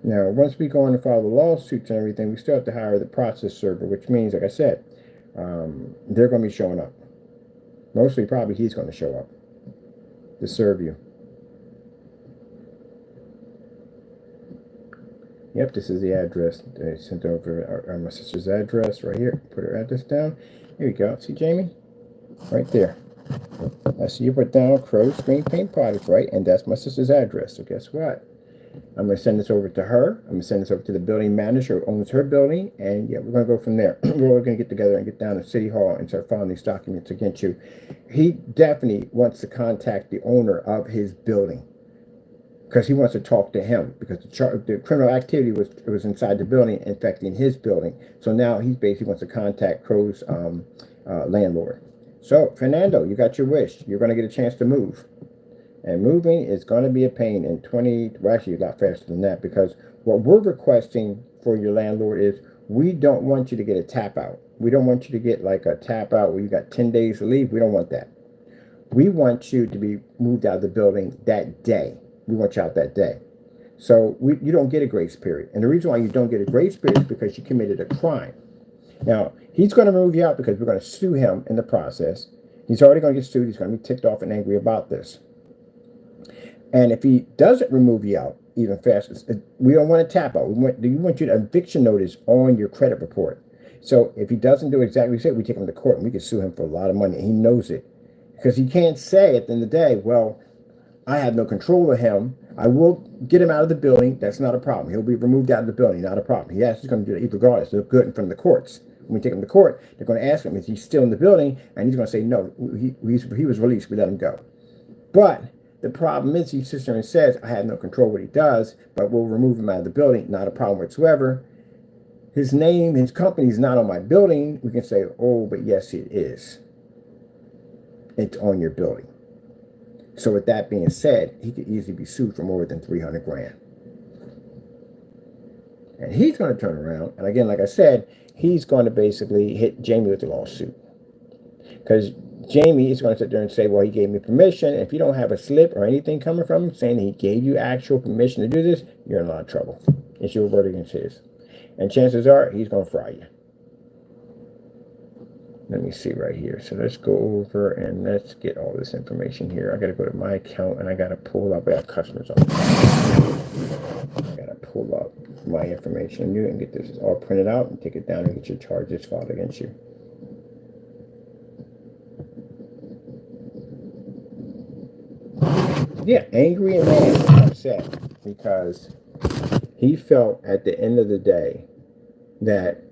S1: Now, once we go on and file the lawsuits and everything, we still have to hire the process server, which means, like I said, they're going to be showing up. Mostly, probably he's going to show up to serve you. Yep, this is the address. They sent over my sister's address right here. Put her address down. Here we go. See, Jamie? Right there. I see you put down Crow Screen Paint Products, right? And that's my sister's address. So guess what? I'm going to send this over to her. I'm going to send this over to the building manager who owns her building. And yeah, we're going to go from there. We're all going to get together and get down to City Hall and start filing these documents against you. He definitely wants to contact the owner of his building, because he wants to talk to him, because the criminal activity was inside the building, infecting his building. So now he basically wants to contact Crow's landlord. So, Fernando, you got your wish. You're going to get a chance to move. And moving is going to be a pain in 20, well, actually a lot faster than that, because what we're requesting for your landlord is we don't want you to get a tap out. We don't want you to get like a tap out where you got 10 days to leave. We don't want that. We want you to be moved out of the building that day. We want you out that day. So you don't get a grace period. And the reason why you don't get a grace period is because you committed a crime. Now, he's going to move you out because we're going to sue him in the process. He's already going to get sued. He's going to be ticked off and angry about this. And if he doesn't remove you out even faster, we don't want to tap out. We want you to eviction notice on your credit report. So if he doesn't do exactly what he said, we take him to court and we can sue him for a lot of money. And he knows it. Because he can't say at the end of the day, well, I have no control of him. I will get him out of the building. That's not a problem. He'll be removed out of the building. Not a problem. He has to come to do it regardless. They're good in front of the courts. When we take him to court, they're going to ask him, is he still in the building? And he's going to say, no, he was released. We let him go. But the problem is he sits there and says, I have no control what he does, but we'll remove him out of the building. Not a problem whatsoever. His name, his company is not on my building. We can say, oh, but yes, it is. It's on your building. So with that being said, he could easily be sued for more than 300 grand. And he's going to turn around. And again, like I said, he's going to basically hit Jamie with the lawsuit. Because Jamie is going to sit there and say, well, he gave me permission. If you don't have a slip or anything coming from him saying he gave you actual permission to do this, you're in a lot of trouble. It's your word against his. And chances are he's going to fry you. Let me see right here. So let's go over and let's get all this information here. I got to go to my account and I got to pull up. I got customers on. I got to pull up my information here and get this all printed out and take it down and get your charges filed against you. Yeah, angry and mad and upset because he felt at the end of the day that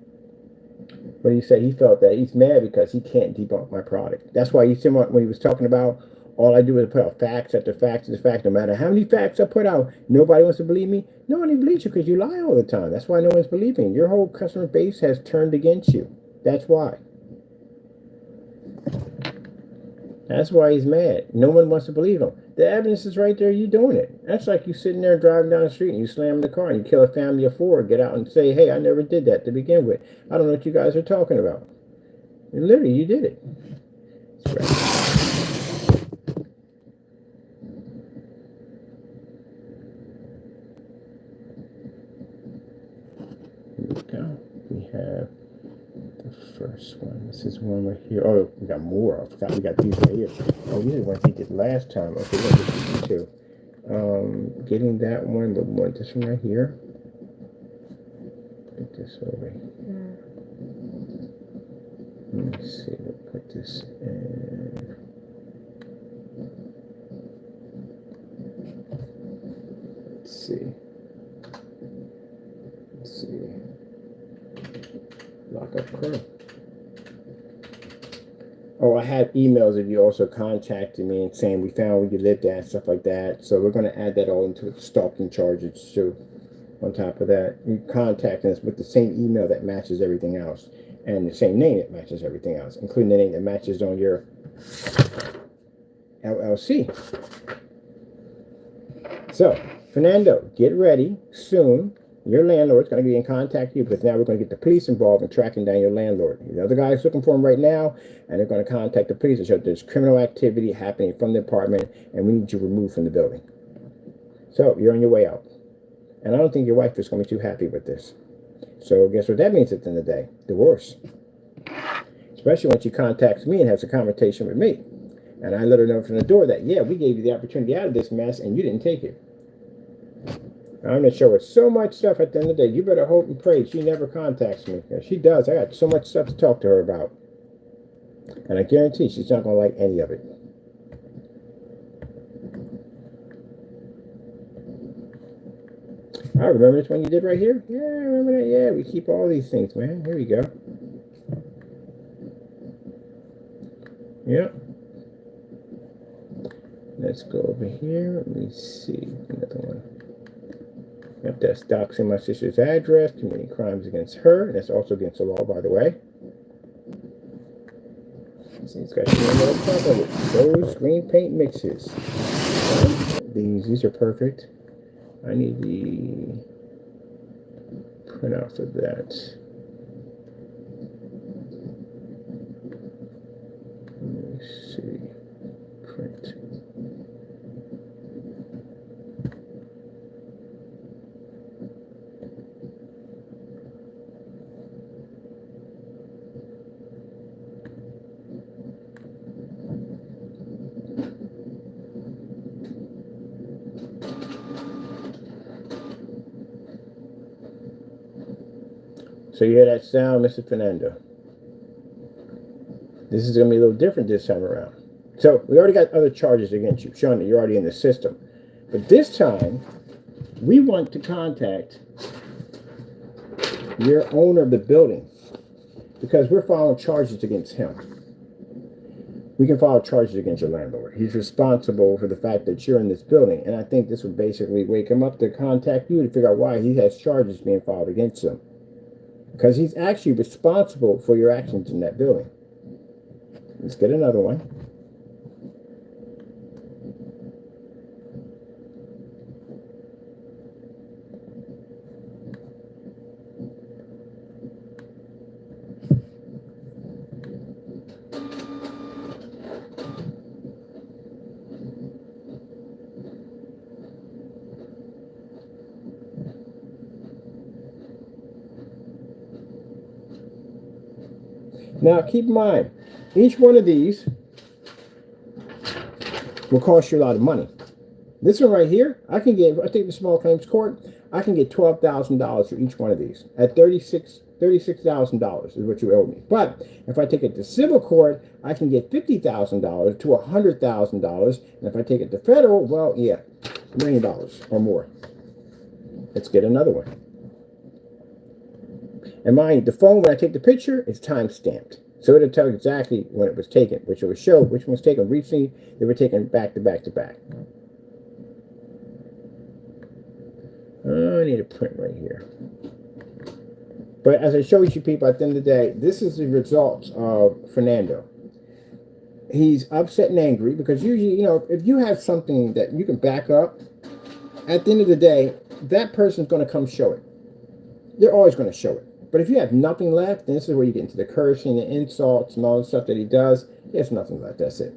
S1: what he said, he felt that he's mad because he can't debunk my product. That's why he said when he was talking about all I do is put out facts after facts after facts. No matter how many facts I put out, nobody wants to believe me. Nobody believes you because you lie all the time. That's why no one's believing. Your whole customer base has turned against you. That's why. That's why he's mad. No one wants to believe him. The evidence is right there. You doing it. That's like you sitting there driving down the street and you slam the car and you kill a family of 4. Get out and say, hey, I never did that to begin with. I don't know what you guys are talking about. And literally, you did it. That's right. Here we go. We have the first one. This is one right here. Oh, we got more. I forgot we got these right here. Oh, these are the ones he did last time. Okay, we'll get these two. Getting that one, the one, this one right here. Put this over here. Let me see. We'll put this in. Let's see. Let's see. Lock up Chrome. Oh, I had emails of you also contacting me and saying we found where you lived at and stuff like that. So we're going to add that all into the stalking charges too. On top of that, you contacting us with the same email that matches everything else, and the same name that matches everything else, including the name that matches on your LLC. So, Fernando, get ready soon. Your landlord's going to be in contact with you, because now we're going to get the police involved in tracking down your landlord. The other guy's looking for him right now, and they're going to contact the police and show there's criminal activity happening from the apartment, and we need you removed from the building. So, you're on your way out. And I don't think your wife is going to be too happy with this. So, guess what that means at the end of the day? Divorce. Especially when she contacts me and has a conversation with me. And I let her know from the door that, yeah, we gave you the opportunity out of this mess, and you didn't take it. I'm going to show her so much stuff at the end of the day. You better hope and pray she never contacts me. If she does, I got so much stuff to talk to her about. And I guarantee she's not going to like any of it. I remember this one you did right here. Yeah, I remember that. Yeah, we keep all these things, man. Here we go. Yep. Let's go over here. Let me see. Another one. Yep, that's doxing my sister's address, committing crimes against her. That's also against the law, by the way. See, it's got a little problem with those green paint mixes. These are perfect. I need the printouts of that. Let me see. Print. So you hear that sound, Mr. Fernando? This is going to be a little different this time around. So we already got other charges against you, showing that you're already in the system. But this time, we want to contact your owner of the building because we're filing charges against him. We can file charges against your landlord. He's responsible for the fact that you're in this building. And I think this would basically wake him up to contact you to figure out why he has charges being filed against him. Because he's actually responsible for your actions in that building. Let's get another one. Now, keep in mind, each one of these will cost you a lot of money. This one right here, I can get, if I take the small claims court, I can get $12,000 for each one of these. At $36,000 is what you owe me. But if I take it to civil court, I can get $50,000 to $100,000. And if I take it to federal, well, yeah, $1 million or more. Let's get another one. And mind you, the phone, when I take the picture, it's time stamped. So it'll tell you exactly when it was taken, which it will show which one was taken recently. They were taken back to back to back. Oh, I need a print right here. But as I showed you people at the end of the day, this is the results of Fernando. He's upset and angry because usually, you know, if you have something that you can back up, at the end of the day, that person's going to come show it. They're always going to show it. But if you have nothing left, then this is where you get into the cursing, the insults, and all the stuff that he does. He has nothing left. That's it.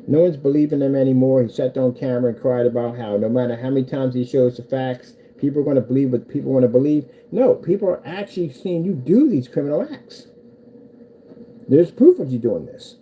S1: No one's believing him anymore. He sat there on camera and cried about how no matter how many times he shows the facts, people are going to believe what people want to believe. No, people are actually seeing you do these criminal acts. There's proof of you doing this.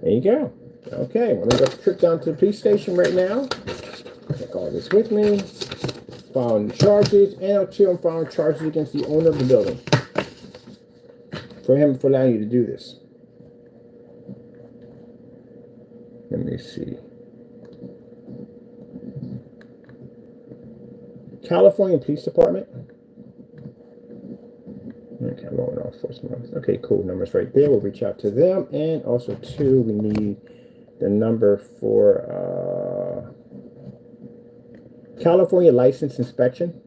S1: There you go. Okay, I'm going to trip down to the police station right now. Take all this with me. Filing charges, and too, I'm filing charges against the owner of the building for him for allowing you to do this. Let me see. California Police Department. Okay, I'm going off first month. Okay, cool. Numbers right there. We'll reach out to them. And also, too, we need the number for California license inspection.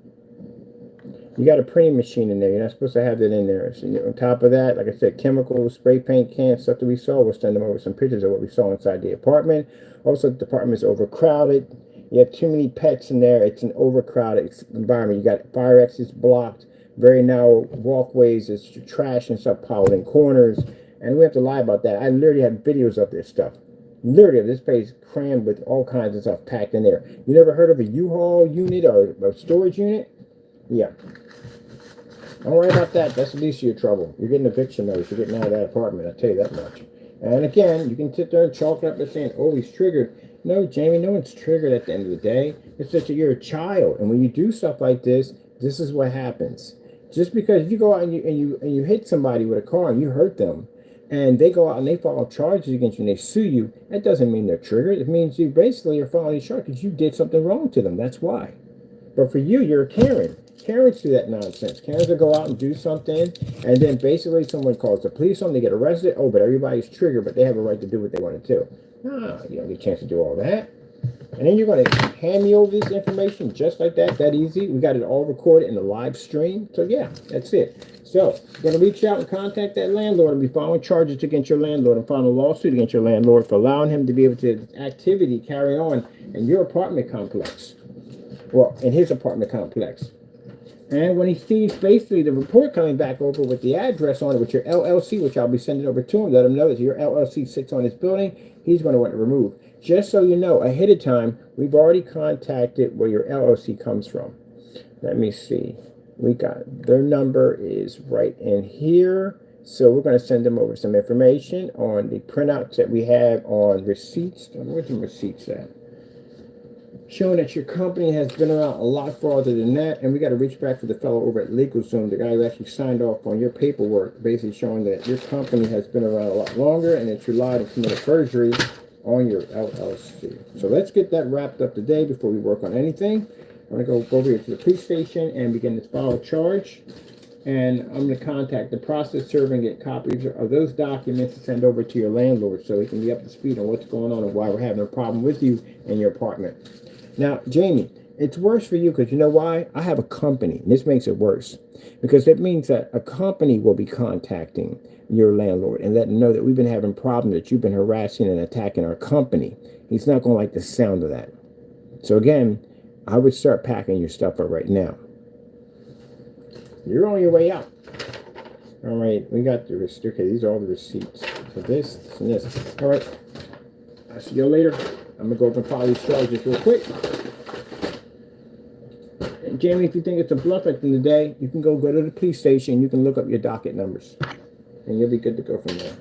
S1: You got a printing machine in there. You're not supposed to have that in there. So on top of that, like I said, chemicals, spray paint cans, stuff that we saw. We'll send them over some pictures of what we saw inside the apartment. Also, the apartment is overcrowded. You have too many pets in there. It's an overcrowded environment. You got fire exits blocked. Very narrow walkways, there's trash and stuff piled in corners, and we have to lie about that. I literally have videos of this stuff. Literally, this place crammed with all kinds of stuff packed in there. You never heard of a U-Haul unit or a storage unit? Yeah. Don't worry about that. That's the least of your trouble. You're getting eviction notice. You're getting out of that apartment. I'll tell you that much. And again, you can sit there and chalk it up and saying, oh, he's triggered. No, Jamie, no one's triggered at the end of the day. It's just that you're a child. And when you do stuff like this is what happens. Just because you go out and you hit somebody with a car and you hurt them, and they go out and they file charges against you and they sue you, that doesn't mean they're triggered. It means you basically are filing charges because you did something wrong to them. That's why. But for you, you're a Karen. Karens do that nonsense. Karens will go out and do something, and then basically someone calls the police on them, they get arrested. Oh, but everybody's triggered, but they have a right to do what they want to do. No, you don't get a chance to do all that. And then you're going to hand me over this information just like that easy. We got it all recorded in the live stream. So yeah, that's it. So you're going to reach out and contact that landlord and be filing charges against your landlord and file a lawsuit against your landlord for allowing him to be able to activity carry on in your apartment complex. Well, in his apartment complex. And when he sees basically the report coming back over with the address on it, with your LLC, which I'll be sending over to him, let him know that your LLC sits on his building, he's going to want to remove. Just so you know, ahead of time, we've already contacted where your LLC comes from. Let me see. We got their number is right in here. So we're going to send them over some information on the printouts that we have on receipts. Where's the receipts at? Showing that your company has been around a lot farther than that, and we got to reach back to the fellow over at LegalZoom, the guy who actually signed off on your paperwork, basically showing that your company has been around a lot longer and that you lied and committed perjury on your LLC. So let's get that wrapped up today before we work on anything. I'm going to go over here to the police station and begin to file a charge, and I'm going to contact the process server and get copies of those documents to send over to your landlord so he can be up to speed on what's going on and why we're having a problem with you in your apartment. Now, Jamie, it's worse for you because you know why? I have a company. And this makes it worse because it means that a company will be contacting your landlord and letting him know that we've been having problems, that you've been harassing and attacking our company. He's not going to like the sound of that. So again, I would start packing your stuff up right now. You're on your way out. All right, we got the receipts. Okay, these are all the receipts. So this and this. All right, I'll see you later. I'm going to go over and file these charges real quick. And Jamie, if you think it's a bluff at the end of the day, you can go to the police station. You can look up your docket numbers. And you'll be good to go from there.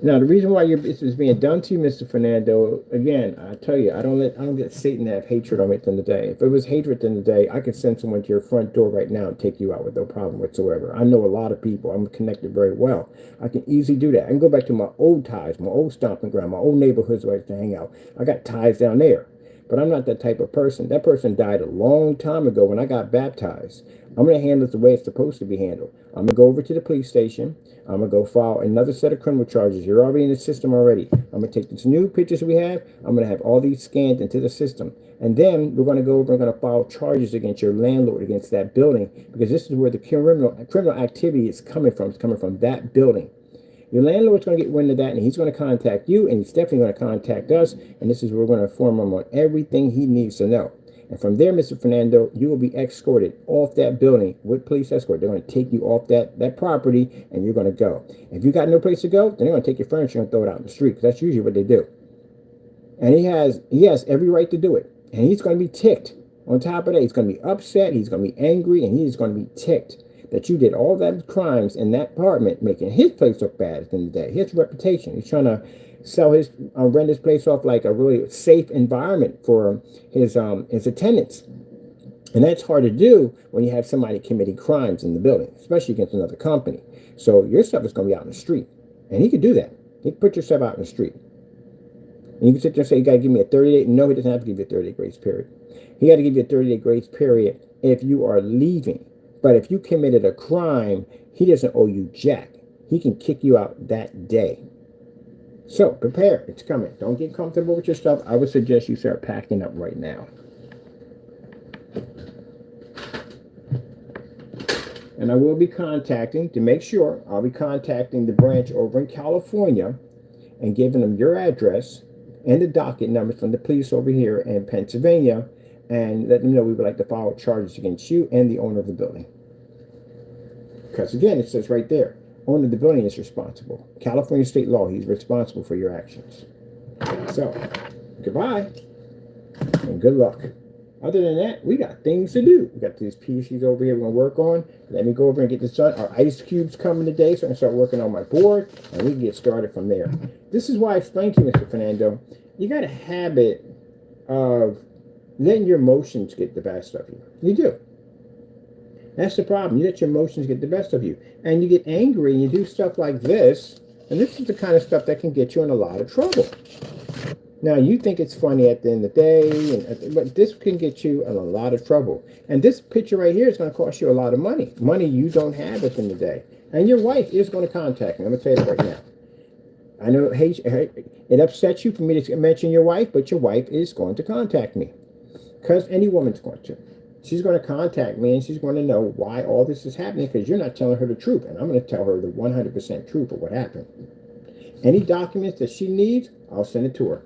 S1: Now, the reason why this is being done to you, Mr. Fernando, again, I tell you, I don't get Satan to have hatred on me at the end of the day. If it was hatred at the end of the day, I could send someone to your front door right now and take you out with no problem whatsoever. I know a lot of people. I'm connected very well. I can easily do that. I can go back to my old ties, my old stomping ground, my old neighborhoods where I used to hang out. I got ties down there. But I'm not that type of person. That person died a long time ago when I got baptized. I'm going to handle it the way it's supposed to be handled. I'm going to go over to the police station. I'm going to go file another set of criminal charges. You're already in the system already. I'm going to take these new pictures we have. I'm going to have all these scanned into the system. And then we're going to go over and going to file charges against your landlord, against that building, because this is where the criminal activity is coming from. It's coming from that building. Your landlord's going to get wind of that, and he's going to contact you, and he's definitely going to contact us, and this is where we're going to inform him on everything he needs to know. And from there, Mr. Fernando, you will be escorted off that building with police escort. They're going to take you off that property, and you're going to go. If you got no place to go, then they're going to take your furniture and throw it out in the street, because that's usually what they do. And he has every right to do it. And he's going to be ticked. On top of that, he's going to be upset, he's going to be angry, and he's going to be ticked that you did all that crimes in that apartment, making his place look bad at the end of the day. He has a reputation. He's trying to sell rent his place off like a really safe environment for his tenants. And that's hard to do when you have somebody committing crimes in the building, especially against another company. So your stuff is going to be out in the street. And he could do that. He could put your stuff out in the street. And you can sit there and say, you got to give me a 30-day. No, he doesn't have to give you a 30-day grace period. He got to give you a 30-day grace period if you are leaving. But if you committed a crime, he doesn't owe you jack. He can kick you out that day. So prepare. It's coming. Don't get comfortable with your stuff. I would suggest you start packing up right now. And I will be contacting, to make sure, I'll be contacting the branch over in California and giving them your address and the docket numbers from the police over here in Pennsylvania, and let them know we would like to file charges against you and the owner of the building. Because again, it says right there, owner of the building is responsible. California state law, he's responsible for your actions. So, goodbye, and good luck. Other than that, we got things to do. We got these PCs over here we're going to work on. Let me go over and get this done. Our ice cubes coming today, so I can start working on my board, and we can get started from there. This is why I explained to you, Mr. Fernando, you got a habit of letting your emotions get the best of you. You do. That's the problem. You let your emotions get the best of you. And you get angry and you do stuff like this. And this is the kind of stuff that can get you in a lot of trouble. Now, you think it's funny at the end of the day, but this can get you in a lot of trouble. And this picture right here is going to cost you a lot of money. Money you don't have at the end of the day. And your wife is going to contact me. I'm going to tell you that right now. I know it upsets you for me to mention your wife, but your wife is going to contact me. Because any woman's going to. She's going to contact me and she's going to know why all this is happening because you're not telling her the truth. And I'm going to tell her the 100% truth of what happened. Any documents that she needs, I'll send it to her.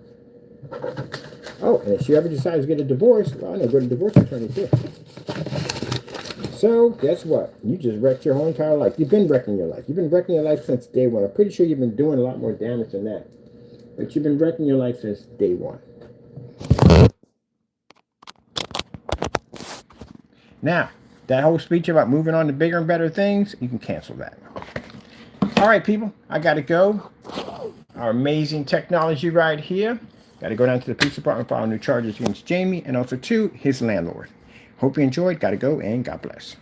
S1: Oh, and if she ever decides to get a divorce, well, I'm going to go to the divorce attorney too. So, guess what? You just wrecked your whole entire life. You've been wrecking your life. You've been wrecking your life since day one. I'm pretty sure you've been doing a lot more damage than that. But you've been wrecking your life since day one. Now, that whole speech about moving on to bigger and better things, you can cancel that. All right, people, I got to go. Our amazing technology right here. Got to go down to the police department, file new charges against Jamie and also, too, his landlord. Hope you enjoyed. Got to go, and God bless.